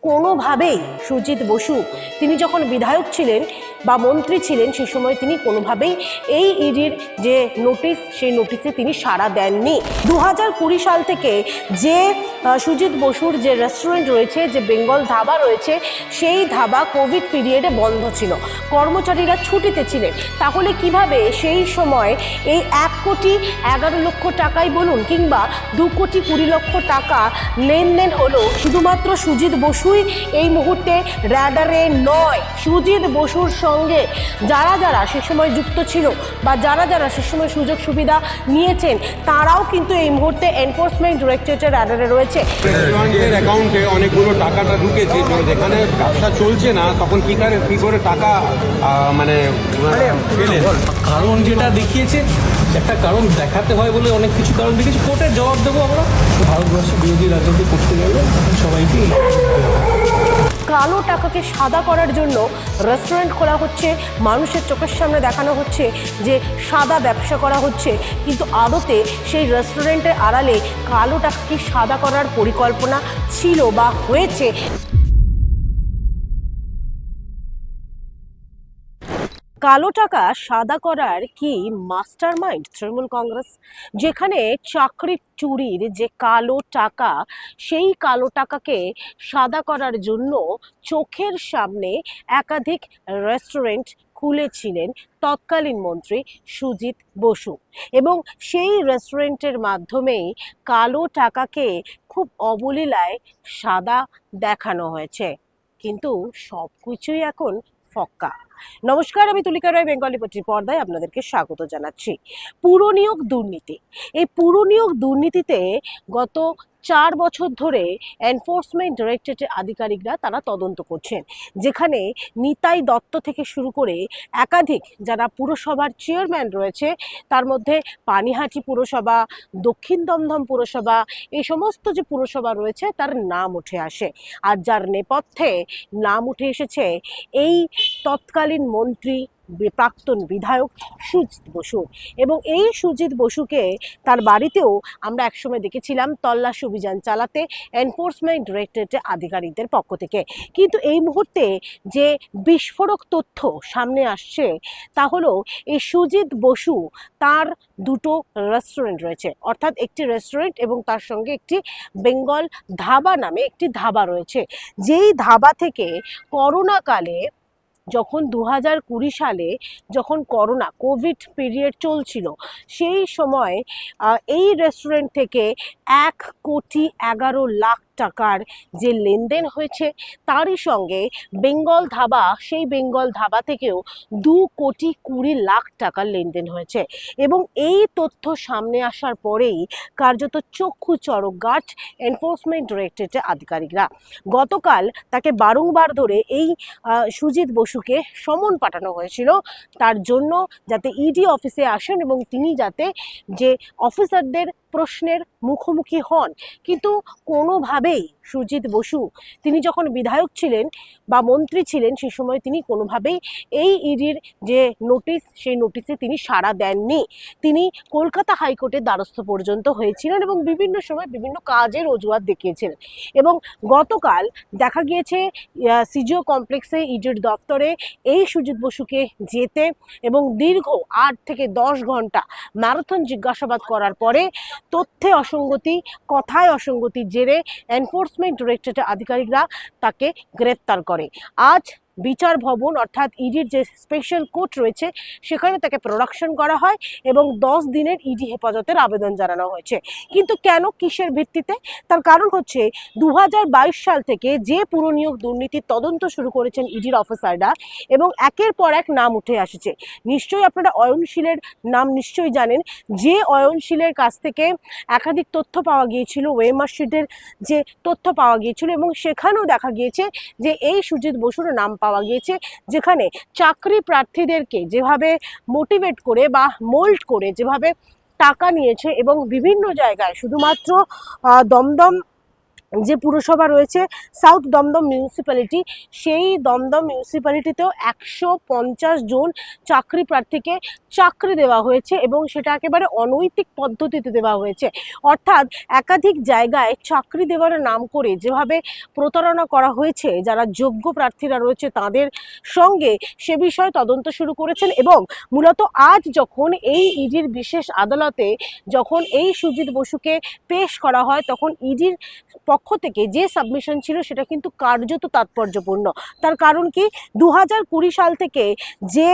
কোনোভাবেই সুজিত বসু তিনি যখন বিধায়ক ছিলেন বা মন্ত্রী ছিলেন সে সময় তিনি কোনোভাবেই এই ইডির যে নোটিশ সেই নোটিশে তিনি সাড়া দেননি। 2020 সাল থেকে যে সুজিত বসুর যে রেস্টুরেন্ট রয়েছে, যে বেঙ্গল ধাবা রয়েছে, সেই ধাবা কোভিড পিরিয়ডে বন্ধ ছিল, কর্মচারীরা ছুটিতে ছিলেন। তাহলে কিভাবে সেই সময় এই 1,11,00,000 টাকাই বলুন কিংবা 2,20,00,000 টাকা লেনদেন হলো? শুধুমাত্র সুজিত বসুই এই মুহূর্তে র্যাডারে নয়। সুজিত বসুর সঙ্গে যারা যারা সে সময় যুক্ত ছিল বা যারা যারা সে সময় সুযোগ সুবিধা নিয়েছেন তারাও কিন্তু এই মুহূর্তে এনফোর্সমেন্ট ডিরেক্টরেটের র্যাডারে রয়েছে। রেস্টুরেন্টের অ্যাকাউন্টে অনেকগুলো টাকাটা ঢুকেছে, যেখানে ব্যবসা চলছে না তখন কি করে টাকা মানে কারণ যেটা দেখিয়েছে, একটা কারণ দেখাতে হয় বলে অনেক কিছু কারণ দেখিয়েছে। কোর্টের জবাব দেবো আমরা। ভারতবর্ষে বিরোধী রাজনীতি করতে গেলে সবাইকে কালো টাকাকে সাদা করার জন্য রেস্টুরেন্ট খোলা হচ্ছে, মানুষের চোখের সামনে দেখানো হচ্ছে যে সাদা ব্যবসা করা হচ্ছে, কিন্তু আদতে সেই রেস্টুরেন্টের আড়ালে কালো টাকাকে সাদা করার পরিকল্পনা ছিল বা হয়েছে। কালো টাকা সাদা করার কি মাস্টার মাইন্ড তৃণমূল কংগ্রেস? যেখানে চাকরির চুরির যে কালো টাকা, সেই কালো টাকাকে সাদা করার জন্য চোখের সামনে একাধিক রেস্টুরেন্ট খুলেছিলেন তৎকালীন মন্ত্রী সুজিত বসু, এবং সেই রেস্টুরেন্টের মাধ্যমেই কালো টাকাকে খুব অবলীলায় সাদা দেখানো হয়েছে। কিন্তু সব কিছুই এখন ফক্কা। নমস্কার, আমি তুলিকা রায়, বেঙ্গলি পত্রিক পর্দায় আপনাদেরকে স্বাগত জানাচ্ছি। পুরনিয়োগ দুর্নীতি, এই পুরনিয়োগ দুর্নীতিতে গত 4 বছর ধরে এনফোর্সমেন্ট ডিরেক্টরেটের আধিকারিকরা তারা তদন্ত করছেন, যেখানে নিতাই দত্ত থেকে শুরু করে একাধিক যারা পুরসভার চেয়ারম্যান রয়েছে, তার মধ্যে পানিহাটি পুরসভা, দক্ষিণ দমদম পুরসভা, এই সমস্ত যে পুরসভা রয়েছে তার নাম উঠে আসে। আর যার নেপথ্যে নাম উঠে এসেছে এই তৎকালীন মন্ত্রী প্রাক্তন বিধায়ক সুজিত বসু। এবং এই সুজিত বসুকে তার বাড়িতেও আমরা একসময় দেখেছিলাম তল্লাশি অভিযান চালাতে এনফোর্সমেন্ট ডিরেক্টরেটের আধিকারিকদের পক্ষ থেকে। কিন্তু এই মুহূর্তে যে বিস্ফোরক তথ্য সামনে আসছে তা হলো এই সুজিত বসু তার দুটো রেস্টুরেন্ট রয়েছে, অর্থাৎ একটি রেস্টুরেন্ট এবং তার সঙ্গে একটি বেঙ্গল ধাবা নামে একটি ধাবা রয়েছে। যেই ধাবা থেকে করোনাকালে, যখন 2020 সালে যখন কোভিড পিরিয়ড চলছিল, সেই সময় এই রেস্টুরেন্ট থেকে 1,11,00,000 টাকার যে লেনদেন হয়েছে, তারই সঙ্গে বেঙ্গল ধাবা, সেই বেঙ্গল ধাবা থেকেও 2,20,00,000 টাকার লেনদেন হয়েছে। এবং এই তথ্য সামনে আসার পরেই কার্যত চক্ষু চড়ক গাছ এনফোর্সমেন্ট ডিরেক্টরেটের আধিকারিকরা। গতকাল তাকে বারংবার ধরে এই সুজিত বসুকে সমন পাঠানো হয়েছিল তার জন্য, যাতে ইডি অফিসে আসেন এবং তিনি যাতে যে অফিসারদের প্রশ্নের মুখোমুখি হন। কিন্তু কোনোভাবেই সুজিত বসু তিনি যখন বিধায়ক ছিলেন বা মন্ত্রী ছিলেন সে সময় তিনি কোনোভাবেই এই ইডির যে নোটিশ সেই নোটিশে তিনি সাড়া দেননি। তিনি কলকাতা হাইকোর্টের দ্বারস্থ পর্যন্ত হয়েছিলেন এবং বিভিন্ন সময় বিভিন্ন কাজের অজুহাত দেখিয়েছিলেন। এবং গতকাল দেখা গিয়েছে সিজিও কমপ্লেক্সে ইডির দপ্তরে এই সুজিত বসুকে যেতে এবং দীর্ঘ 8 থেকে 10 ঘন্টা ম্যারাথন জিজ্ঞাসাবাদ করার পরে তথ্যে অসঙ্গতি, কথায় অসঙ্গতির জেরে এনফোর্সমেন্ট ডিরেক্টরেটের আধিকারিকরা তাকে গ্রেপ্তার করে। আজ বিচার ভবন অর্থাৎ ইডির যে স্পেশাল কোর্ট রয়েছে সেখানে তাকে প্রোডাকশন করা হয় এবং 10 দিনের ইডি হেফাজতের আবেদন জানানো হয়েছে। কিন্তু কেন, কিসের ভিত্তিতে? তার কারণ হচ্ছে 2022 সাল থেকে যে পুরনিয়োগ দুর্নীতির তদন্ত শুরু করেছেন ইডির অফিসাররা এবং একের পর এক নাম উঠে আসছে। নিশ্চয়ই আপনারা অয়নশীলের নাম নিশ্চয়ই জানেন, যে অয়নশীলের কাছ থেকে একাধিক তথ্য পাওয়া গিয়েছিল, ওয়েমার্কশিটের যে তথ্য পাওয়া গিয়েছিল, এবং সেখানেও দেখা গিয়েছে যে এই সুজিত বসুর নাম পাওয়া গিয়েছে, যেখানে চাকরি প্রার্থীদেরকে যেভাবে মোটিভেট করে বা মোল্ড করে যেভাবে টাকা নিয়েছে এবং বিভিন্ন জায়গায় শুধুমাত্র দমদম যে পুরসভা রয়েছে সাউথ দমদম মিউনিসিপ্যালিটি, সেই দমদম মিউনিসিপ্যালিটিতেও 150 জন চাকরি প্রার্থীকে চাকরি দেওয়া হয়েছে এবং সেটা একেবারে অনৈতিক পদ্ধতিতে দেওয়া হয়েছে। অর্থাৎ একাধিক জায়গায় চাকরি দেওয়ার নাম করে যেভাবে প্রতারণা করা হয়েছে যারা যোগ্য প্রার্থীরা রয়েছে তাদের সঙ্গে, সে বিষয়ে তদন্ত শুরু করেছেন। এবং মূলত আজ যখন এই ইডির বিশেষ আদালতে যখন এই সুজিত বসুকে পেশ করা হয়, তখন ইডির পক্ষ থেকে যে সাবমিশন ছিল সেটা কিন্তু কার্যত তাৎপর্যপূর্ণ। তার কারণ কি, 2020 সাল থেকে যে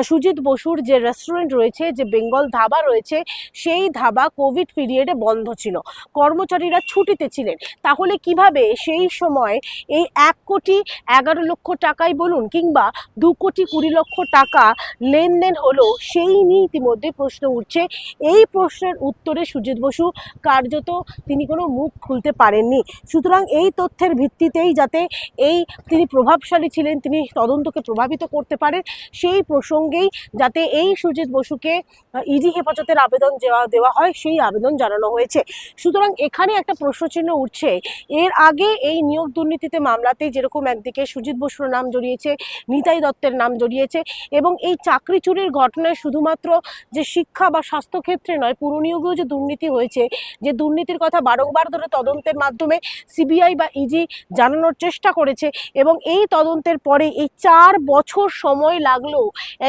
সুজিত বসুর যে রেস্টুরেন্ট রয়েছে, যে বেঙ্গল ধাবা রয়েছে, সেই ধাবা কোভিড পিরিয়ডে বন্ধ ছিল, কর্মচারীরা ছুটিতে ছিলেন। তাহলে কিভাবে সেই সময় এই 1,11,00,000 টাকাই বলুন কিংবা 2,20,00,000 টাকা লেনদেন হলো, সেই নিয়ে ইতিমধ্যে প্রশ্ন উঠছে। এই প্রশ্নের উত্তরে সুজিত বসু কার্যত তিনি কোনো মুখ খুলতে পারেননি। সুতরাং এই তথ্যের ভিত্তিতেই যাতে তিনি প্রভাবশালী ছিলেন, তিনি তদন্তকে প্রভাবিত করতে পারেন, সেই প্রসঙ্গেই যাতে এই সুজিত বসুকে ইডি হেফাজতের আবেদন দেওয়া হয়, সেই আবেদন জানানো হয়েছে। সুতরাং এখানে একটা প্রশ্নচিহ্ন উঠছে। এর আগে এই নিয়োগ দুর্নীতিতে মামলাতে যেরকম একদিকে সুজিত বসুর নাম জড়িয়েছে, নিতাই দত্তের নাম জড়িয়েছে, এবং এই চাকরি চুরির ঘটনায় শুধুমাত্র যে শিক্ষা বা স্বাস্থ্যক্ষেত্রে নয়, পুর নিয়োগেও যে দুর্নীতি হয়েছে, যে দুর্নীতির কথা বারংবার ধরে তদন্তের মাধ্যমে সিবিআই বা ইডি জানানোর চেষ্টা করেছে, এবং এই তদন্তের পরে এই 4 বছর সময় লাগলো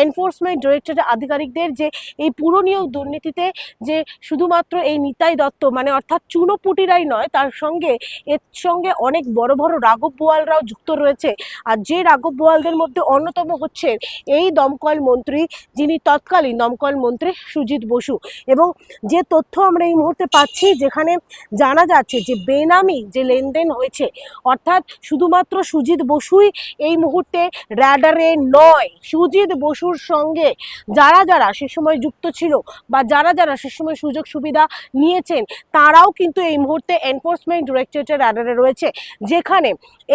এনফোর্সমেন্ট ডিরেক্টরেটের আধিকারিকদের যে এই পুর নিয়োগ দুর্নীতিতে যে শুধুমাত্র এই নিতাই দত্ত মানে অর্থাৎ চুনোপুটিরাই নয়, তার সঙ্গে অনেক বড় বড় রাঘব বোয়ালরাও যুক্ত রয়েছে। আর যে রাঘব বোয়ালদের মধ্যে অন্যতম হচ্ছে এই দমকল মন্ত্রী, যিনি তৎকালীন দমকল মন্ত্রী সুজিত বসু। এবং যে তথ্য আমরা এই মুহূর্তে পাচ্ছি, যেখানে জানা যাচ্ছে যে বেনামি যে লেনদেন হয়েছে, অর্থাৎ শুধুমাত্র সুজিত বসুই এই মুহূর্তে র্যাডারে নয়, সুজিত বসুর সঙ্গে যারা যারা সে সময় যুক্ত ছিল বা যারা যারা সে সময় সুযোগ সুবিধা নিয়েছেন, তারাও কিন্তু এই মুহূর্তে এনফোর্সমেন্ট ডিরেক্টরেটের র্যাডারে রয়েছে। যেখানে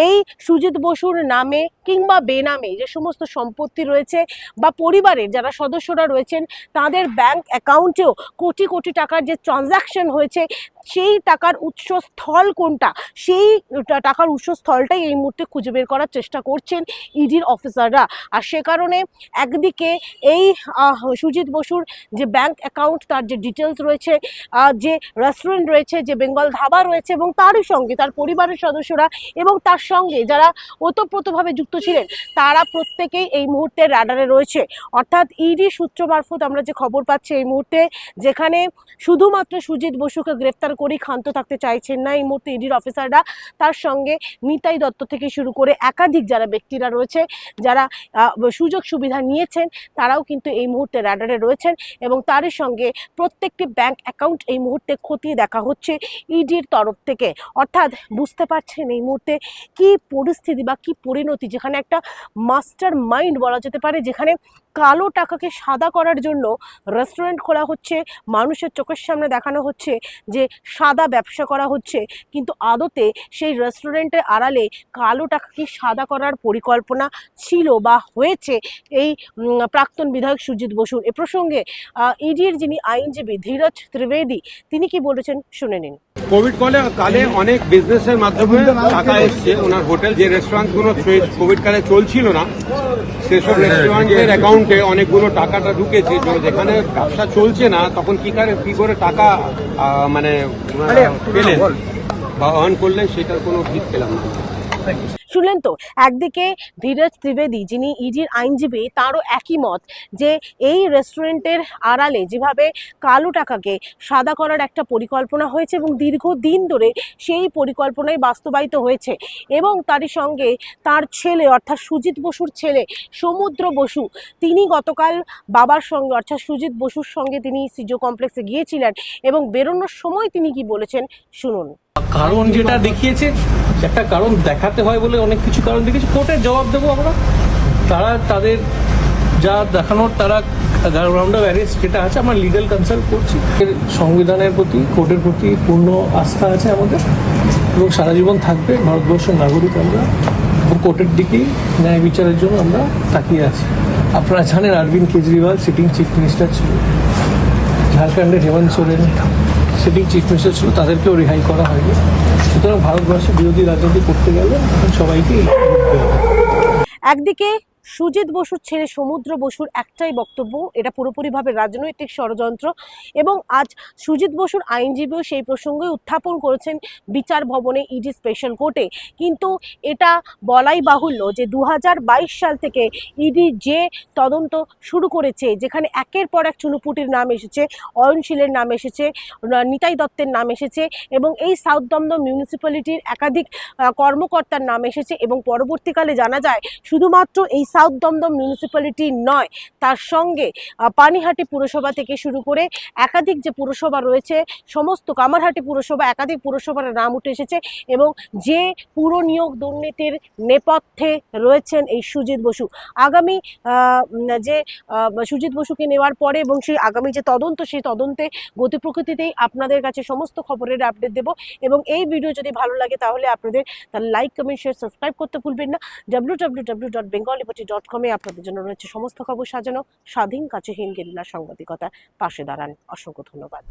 এই সুজিত বসুর নামে কিংবা বেনামে যে সমস্ত সম্পত্তি রয়েছে বা পরিবারের যারা সদস্যরা রয়েছেন, তাদের ব্যাংক অ্যাকাউন্টেও কোটি কোটি টাকার যে ট্রানজ্যাকশন হয়েছে, সেই টাকার উৎসস্থল কোনটা, সেই টাকার উৎসস্থলটাই এই মুহূর্তে খুঁজে বের করার চেষ্টা করছেন ইডির অফিসাররা। আর সে কারণে একদিকে এই সুজিত বসুর যে ব্যাংক অ্যাকাউন্ট, তার যে ডিটেলস রয়েছে, যে রেস্টুরেন্ট রয়েছে, যে বেঙ্গল ধাবা রয়েছে, এবং তারই সঙ্গে তার পরিবারের সদস্যরা এবং তার সঙ্গে যারা ওতপ্রোতভাবে যুক্ত ছিলেন, তারা প্রত্যেকেই এই মুহূর্তে রাডারে রয়েছে। অর্থাৎ ইডি সূত্র মারফত আমরা যে খবর পাচ্ছি এই মুহূর্তে, যেখানে শুধুমাত্র সুজিত বসুকে গ্রেফতার করেই ক্ষান্ত থাকতে চাইছেন না এই মুহূর্তে ইডির অফিসাররা, তার সঙ্গে নিতাই দত্ত থেকে শুরু করে একাধিক যারা ব্যক্তিরা রয়েছে, যারা সুযোগ সুবিধা নিয়েছেন, তারাও কিন্তু এই মুহূর্তে রাডারে রয়েছেন। এবং তারই সঙ্গে প্রত্যেকটি ব্যাংক অ্যাকাউন্ট এই মুহূর্তে খতিয়ে দেখা হচ্ছে ইডির তরফ থেকে। অর্থাৎ বুঝতে পারছেন এই মুহূর্তে কি পরিস্থিতি বা কি পরিণতি, যেখানে একটা মাস্টার মাইন্ড বলা যেতে পারে, যেখানে কালো টাকাকে সাদা করার জন্য রেস্টুরেন্ট খোলা হচ্ছে, মানুষের চোখের সামনে দেখানো হচ্ছে যে সাদা ব্যবসা করা হচ্ছে, কিন্তু আদতে সেই রেস্টুরেন্টের আড়ালে কালো টাকাকে সাদা করার পরিকল্পনা ছিল বা হয়েছে এই প্রাক্তন বিধায়ক সুজিত বসুর। এ প্রসঙ্গে ইডির যিনি আইনজীবী ধীরজ ত্রিবেদী, তিনি কি বলেছেন শুনে নিন। কোভিড কালে অনেক বিজনেসের মাধ্যমে টাকা এসছে ওনার হোটেল, যে রেস্টুরেন্টগুলো কোভিড কালে চলছিল না, সেসব রেস্টুরেন্টের অ্যাকাউন্টে অনেকগুলো টাকাটা ঢুকেছে। যেখানে ব্যবসা চলছে না, তখন কি করে টাকা মানে পেলেন বা আর্ন করলেন, সেটার কোনো ভিত পেলাম না। শুনলেন তো, একদিকে ধীরজ ত্রিবেদী যিনি ইডির আইনজীবী, তারও একই মত যে এই রেস্টুরেন্টের আড়ালে যেভাবে কালো টাকাকে সাদা করার একটা পরিকল্পনা হয়েছে এবং দীর্ঘদিন ধরে সেই পরিকল্পনাই বাস্তবায়িত হয়েছে। এবং তারই সঙ্গে তার ছেলে অর্থাৎ সুজিত বসুর ছেলে সমুদ্র বসু, তিনি গতকাল বাবার সঙ্গে অর্থাৎ সুজিত বসুর সঙ্গে তিনি সিজো কমপ্লেক্সে গিয়েছিলেন এবং বেরোনোর সময় তিনি কি বলেছেন শুনুন। কারণ যেটা দেখিয়েছে, একটা কারণ দেখাতে হয় বলে অনেক কিছু কারণ দেখিয়েছে, কোর্টের জবাব দেবো আমরা। তারা তাদের যা দেখানোর, তারা গ্রাউন্ড অফ অ্যারেস্ট যেটা আছে, আমরা লিগাল কনসাল্ট করছি। সংবিধানের প্রতি, কোর্টের প্রতি পূর্ণ আস্থা আছে আমাদের এবং সারা জীবন থাকবে। ভারতবর্ষের নাগরিক আমরা, কোর্টের দিকেই ন্যায় বিচারের জন্য আমরা তাকিয়ে আছি। আপনারা জানেন Arvind Kejriwal sitting chief minister ছিল, ঝাড়খণ্ডের Hemant Soren sitting chief minister ছিল, তাদেরকেও রেহাই করা হয়নি। সুতরাং ভারতবর্ষে বিরোধী রাজনীতি করতে গেলে এখন সবাইকে ভুগতে হবে। একদিকে সুজিত বসুর ছেলে সমুদ্র বসুর একটাই বক্তব্য, এটা পুরোপুরিভাবে রাজনৈতিক ষড়যন্ত্র, এবং আজ সুজিত বসুর আইনজীবীও সেই প্রসঙ্গে উত্থাপন করেছেন বিচার ভবনে ইডি স্পেশাল কোর্টে। কিন্তু এটা বলাই বাহুল্য যে 2022 সাল থেকে ইডি যে তদন্ত শুরু করেছে, যেখানে একের পর এক চুনুপুটির নাম এসেছে, অয়নশীলের নাম এসেছে, নিতাই দত্তের নাম এসেছে, এবং এই সাউথ দমদম মিউনিসিপ্যালিটির একাধিক কর্মকর্তার নাম এসেছে, এবং পরবর্তীকালে জানা যায় শুধুমাত্র এই সাউথ দমদম মিউনিসিপ্যালিটি নয়, তার সঙ্গে পানিহাটি পুরসভা থেকে শুরু করে একাধিক যে পুরসভা রয়েছে, সমস্ত কামারহাটি পুরসভা, একাধিক পুরসভার নাম উঠে এসেছে, এবং যে পুর নিয়োগ দুর্নীতির নেপথ্যে রয়েছেন এই সুজিত বসু। আগামী যে সুজিত বসুকে নেওয়ার পরে এবং সেই আগামী যে তদন্ত, সেই তদন্তে গতি প্রকৃতিতেই আপনাদের কাছে সমস্ত খবরের আপডেট দেব। এবং এই ভিডিও যদি ভালো লাগে তাহলে আপনাদের তাহলে লাইক, কমেন্ট, শেয়ার, সাবস্ক্রাইব করতে ভুলবেন না। www.bengalipati.com আপনাদের জন্য রয়েছে সমস্ত খবর সাজানো। স্বাধীন, কাছেহীন গেরিলা সাংবাদিকতার পাশে দাঁড়ান। অসংখ্য ধন্যবাদ।